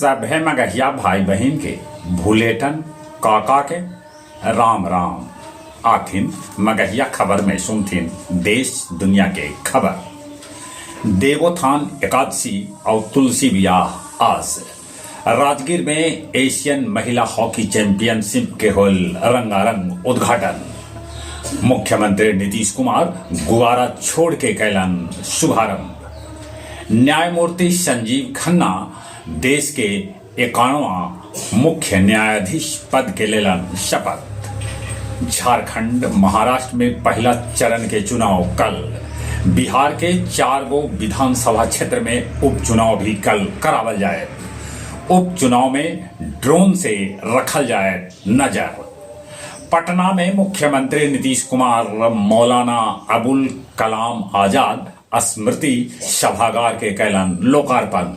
सभे मगहिया भाई बहन के भूलेटन काका के राम राम। आखिन मगहिया खबर में सुनथिन देश दुनिया के खबर। देवोत्थान एकादशी और तुलसी विवाह आज राजगीर में एशियन महिला हॉकी चैंपियनशिप के होल रंगारंग उद्घाटन। मुख्यमंत्री नीतीश कुमार गुब्बारा छोड़ के कैलन शुभारंभ। न्यायमूर्ति संजीव खन्ना देश के 91वां मुख्य न्यायाधीश पद के लेलन शपथ। झारखंड महाराष्ट्र में पहला चरण के चुनाव कल। बिहार के 4 गो विधानसभा क्षेत्र में उपचुनाव भी कल करावल जाए। उपचुनाव में ड्रोन से रखल जाए नजर। पटना में मुख्यमंत्री नीतीश कुमार मौलाना अबुल कलाम आजाद स्मृति सभागार के कैलन लोकार्पण।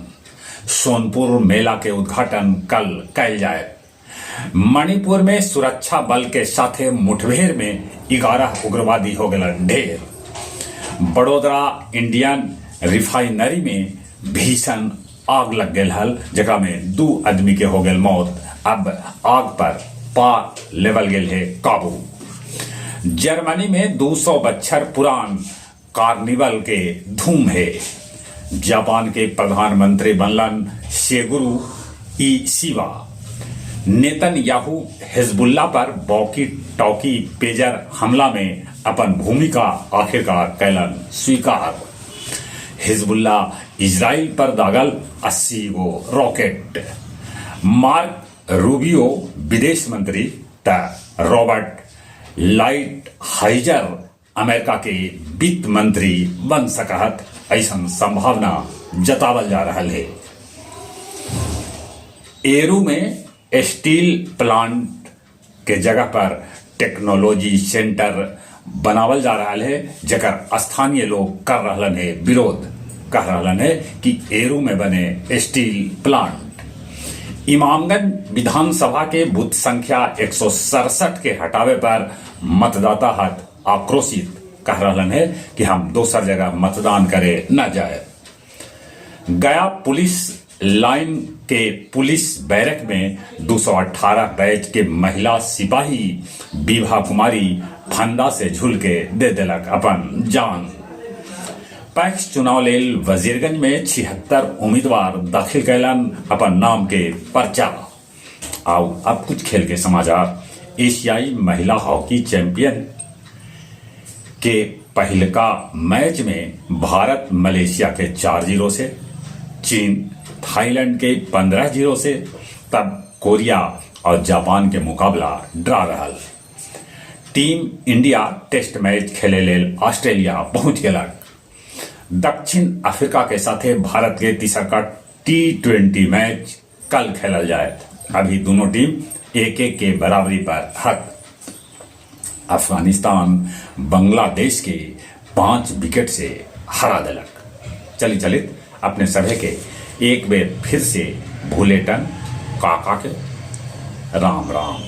सोनपुर मेला के उद्घाटन कल कैल जाए। मणिपुर में सुरक्षा बल के साथे मुठभेड़ में 11 उग्रवादी हो गए ढेर। बड़ोदरा इंडियन रिफाइनरी में भीषण आग लग गई हल, जगह में 2 आदमी के हो गए मौत। अब आग पर पा लेवल गेल है काबू। जर्मनी में 200 बछर पुरान कार्निवल के धूम है। जापान के प्रधानमंत्री बनलन शेगुरु ईशिवा। नेतन्याहू हिजबुल्ला पर वॉकी टॉकी पेजर हमला में अपन भूमिका आखिरकार कैलन स्वीकार। हिजबुल्ला इजराइल पर दागल 80 गो रॉकेट। मार्क रूबियो विदेश मंत्री त रॉबर्ट लाइट हाइजर अमेरिका के वित्त मंत्री बन सकत ऐसा संभावना जतावल जा रहा है। एरू में स्टील प्लांट के जगह पर टेक्नोलॉजी सेंटर बनावल जा रहा है, जकर स्थानीय लोग कर रहा है विरोध। कह रहा है कि एरू में बने स्टील प्लांट। इमामगंज विधानसभा के बूथ संख्या 167 के हटावे पर मतदाता हत आक्रोशित। कह रहा है कि हम दूसर जगह मतदान करे न जाए। गया पुलिस लाइन के पुलिस बैरक में 218 बैच के महिला सिपाही विभा कुमारी फंदा से झूल के दे दिलक अपन जान। पैक्स चुनाव लेल वजीरगंज में 76 उम्मीदवार दाखिल कैलन अपन नाम के पर्चा। आओ अब कुछ खेल के समाचार। एशियाई महिला हॉकी चैंपियन के पहलका मैच में भारत मलेशिया के 4-0 से, चीन थाईलैंड के 15-0 से, तब कोरिया और जापान के मुकाबला ड्रा रहा। टीम इंडिया टेस्ट मैच खेले लेल ऑस्ट्रेलिया पहुंच गया। दक्षिण अफ्रीका के साथे भारत के तीसरा T20 मैच कल खेलल जाए। अभी दोनों टीम 1-1 के बराबरी पर हक। अफगानिस्तान बांग्लादेश के 5 विकेट से हरा दिलक। चलित अपने सभे के एक बेर फिर से भूलेटन काका के राम राम।